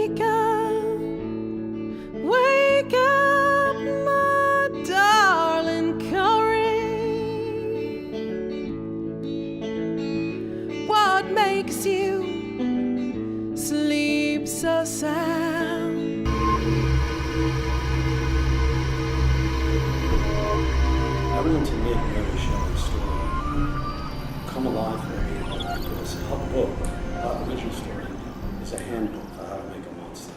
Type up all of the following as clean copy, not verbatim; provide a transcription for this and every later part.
wake up, my darling Corey. What makes you sleep so sound? Everyone to make Mary Shelley's story come alive for me, because her book, About the Vision Story, is a handbook for how to make a monster.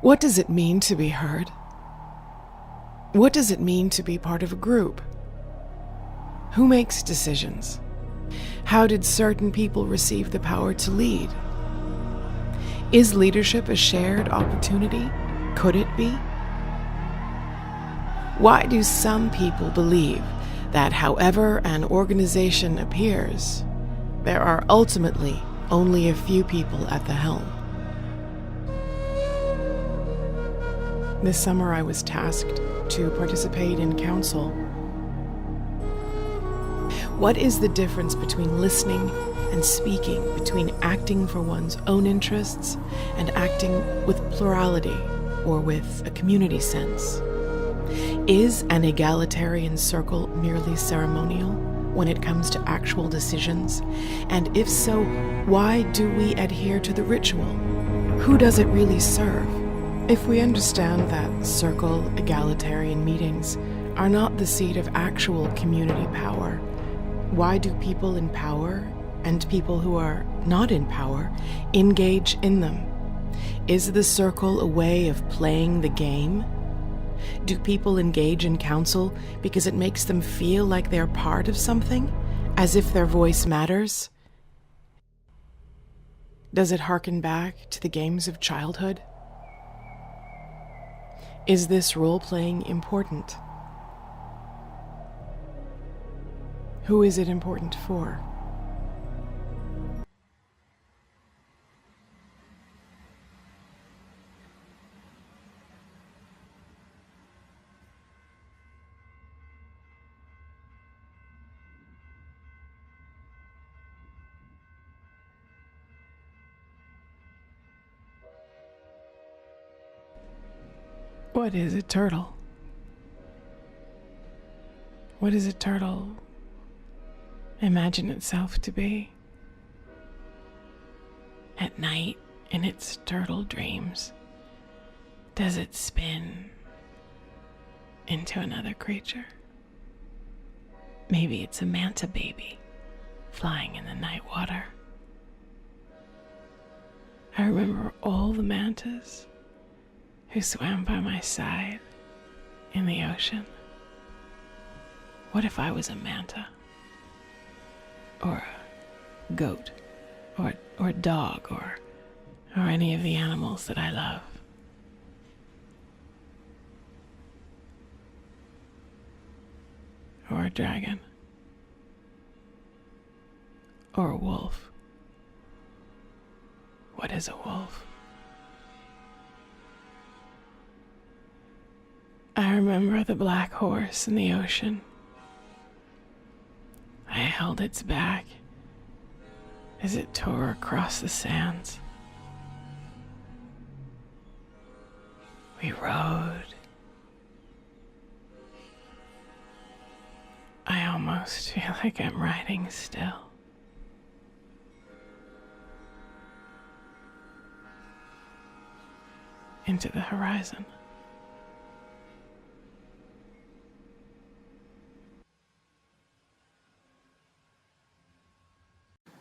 What does it mean to be heard? What does it mean to be part of a group? Who makes decisions? How did certain people receive the power to lead? Is leadership a shared opportunity? Could it be? Why do some people believe that however an organization appears, there are ultimately only a few people at the helm? This summer I was tasked to participate in council. What is the difference between listening and speaking, between acting for one's own interests and acting with plurality or with a community sense? Is an egalitarian circle merely ceremonial when it comes to actual decisions? And if so, why do we adhere to the ritual? Who does it really serve? If we understand that circle egalitarian meetings are not the seat of actual community power, why do people in power and people who are not in power engage in them? Is the circle a way of playing the game? Do people engage in council because it makes them feel like they're part of something, as if their voice matters? Does it harken back to the games of childhood? Is this role-playing important? Who is it important for? What is a turtle? What does a turtle imagine itself to be? At night, in its turtle dreams, does it spin into another creature? Maybe it's a manta baby flying in the night water. I remember all the mantas who swam by my side in the ocean. What if I was a manta? Or a goat? Or a dog? Or any of the animals that I love? Or a dragon? Or a wolf? What is a wolf? I remember the black horse in the ocean. I held its back as it tore across the sands. We rode. I almost feel like I'm riding still. Into the horizon.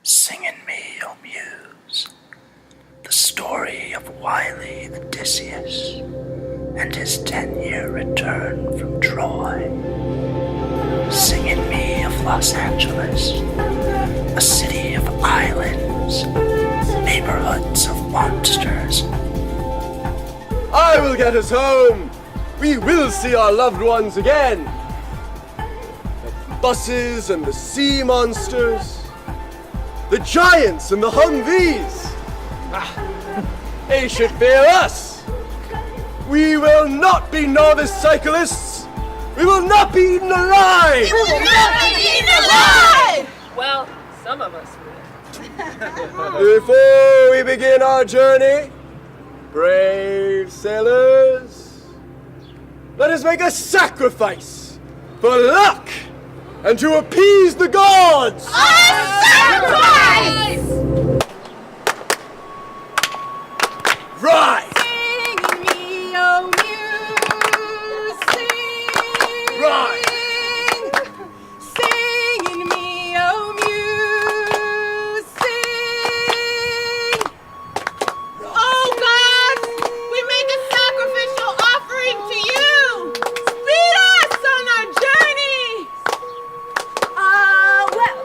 Sing in me, O Muse, the story of wily Odysseus, and his 10-year return from Troy. Singing me of Los Angeles, a city of islands, neighborhoods of monsters. I will get us home. We will see our loved ones again. The buses and the sea monsters, the giants and the Humvees. They should fear us. We will not be novice cyclists. We will not be eaten alive. We will not be eaten alive. Well, some of us will. Before we begin our journey, brave sailors, let us make a sacrifice for luck and to appease the gods! A sacrifice! Rise! Sing me, oh muse, sing. Rise! Sing me, oh muse, sing. Oh God, we make a sacrificial offering to you. Lead us on our journey.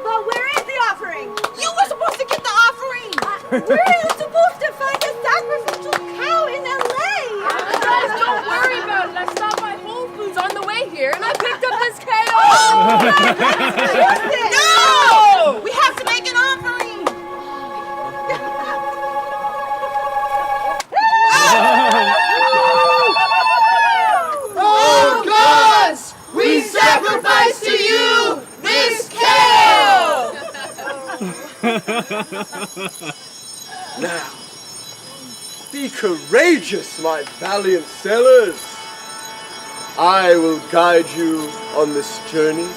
But where is the offering? You were supposed to get the offering. Where are you supposed to find a sacrificial cow in L.A.? Guys, don't worry about it. I stopped by Whole Foods on the way here and I picked up this KO. No! We have to make an offering. Oh gods! We sacrifice to you this kale! Now, be courageous, my valiant sailors. I will guide you on this journey.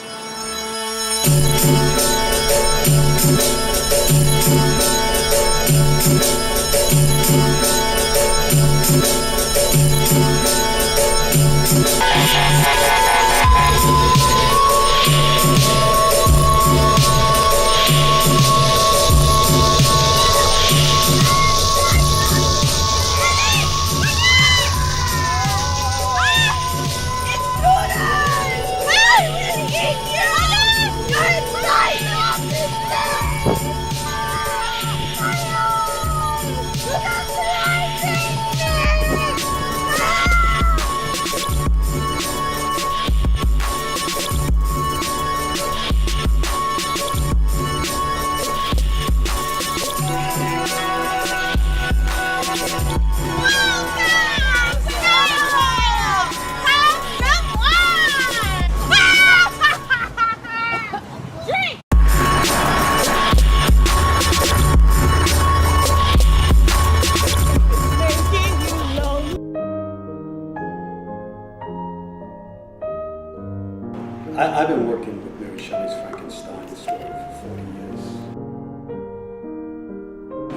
I've been working with Mary Shelley's Frankenstein story for 40 years.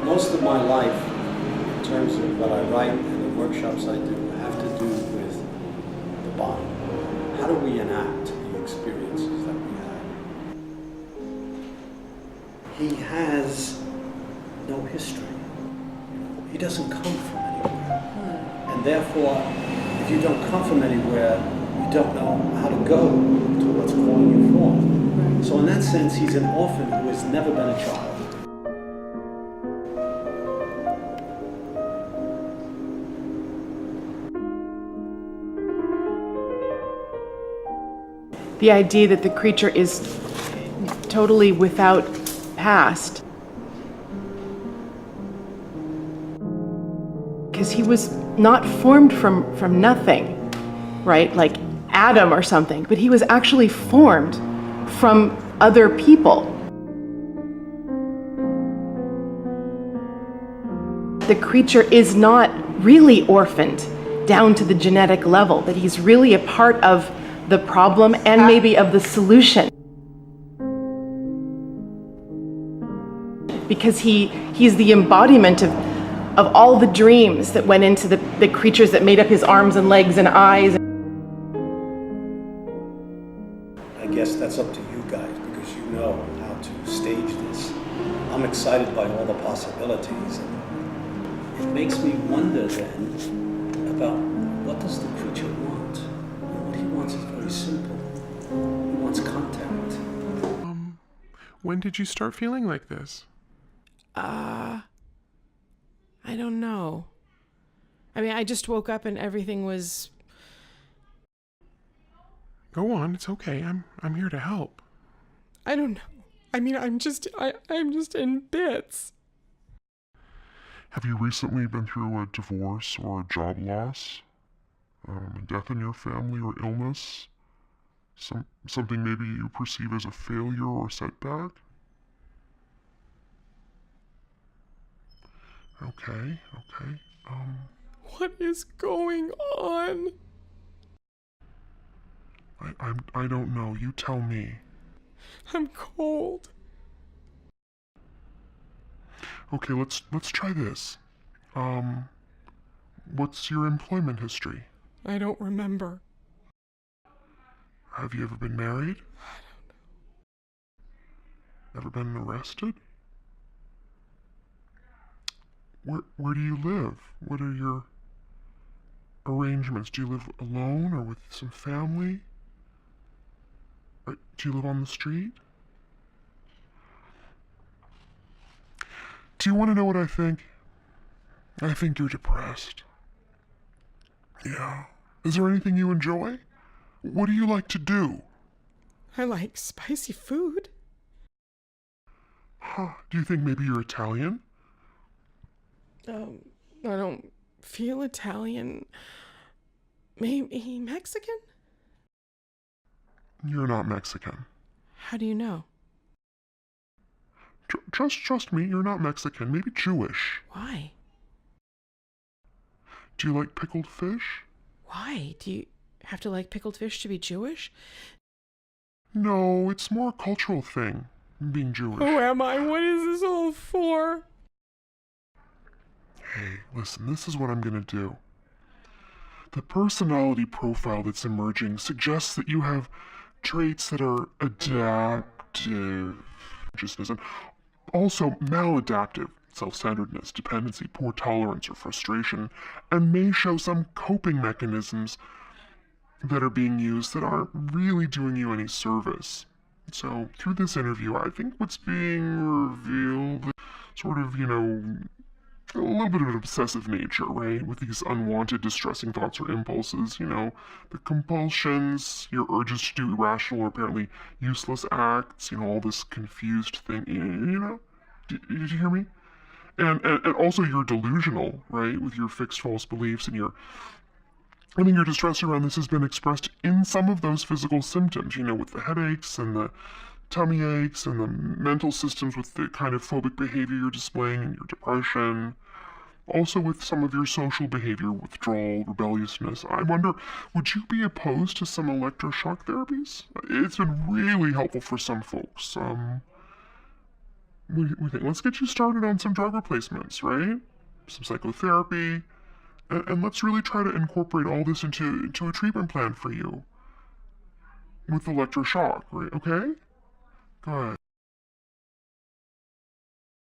Most of my life, in terms of what I write and the workshops I do, have to do with the body. How do we enact the experiences that we have? He has no history. He doesn't come from anywhere. And therefore, if you don't come from anywhere, you don't know how to go to what's calling you forth. So in that sense, he's an orphan who has never been a child. The idea that the creature is totally without past. Because he was not formed from nothing, right? Like Adam or something, but he was actually formed from other people. The creature is not really orphaned down to the genetic level, that he's really a part of the problem and maybe of the solution. Because he's the embodiment of all the dreams that went into the creatures that made up his arms and legs and eyes. I guess that's up to you guys because you know how to stage this. I'm excited by all the possibilities. It makes me wonder then about what does the When did you start feeling like this? I don't know. I mean, I just woke up and everything was... Go on, it's okay. I'm here to help. I don't know. I mean, I'm just in bits. Have you recently been through a divorce or a job loss? A death in your family or illness? Something maybe you perceive as a failure or setback? Okay. What is going on? I don't know. You tell me. I'm cold. Okay, let's try this. What's your employment history? I don't remember. Have you ever been married? Ever been arrested? Where do you live? What are your arrangements? Do you live alone or with some family? Or do you live on the street? Do you want to know what I think? I think you're depressed. Yeah. Is there anything you enjoy? What do you like to do? I like spicy food. Huh. Do you think maybe you're Italian? I don't feel Italian. Maybe Mexican? You're not Mexican. How do you know? Trust me, you're not Mexican. Maybe Jewish. Why? Do you like pickled fish? Why? Do you have to like pickled fish to be Jewish? No, it's more a cultural thing, being Jewish. Who am I? What is this all for? Hey, listen, this is what I'm gonna do. The personality profile that's emerging suggests that you have traits that are adaptive, and also maladaptive, self-centeredness, dependency, poor tolerance, or frustration, and may show some coping mechanisms that are being used that aren't really doing you any service. So, through this interview, I think what's being revealed, sort of, a little bit of an obsessive nature, right? With these unwanted, distressing thoughts or impulses, the compulsions, your urges to do irrational or apparently useless acts, all this confused thing, Did you hear me? And also you're delusional, right? With your fixed false beliefs and your distress around this has been expressed in some of those physical symptoms, with the headaches and the tummy aches and the mental systems with the kind of phobic behavior you're displaying and your depression. Also with some of your social behavior, withdrawal, rebelliousness. I wonder, would you be opposed to some electroshock therapies? It's been really helpful for some folks. What do you think? Let's get you started on some drug replacements, right? Some psychotherapy. And let's really try to incorporate all this into a treatment plan for you. With electroshock, right? Okay? Good.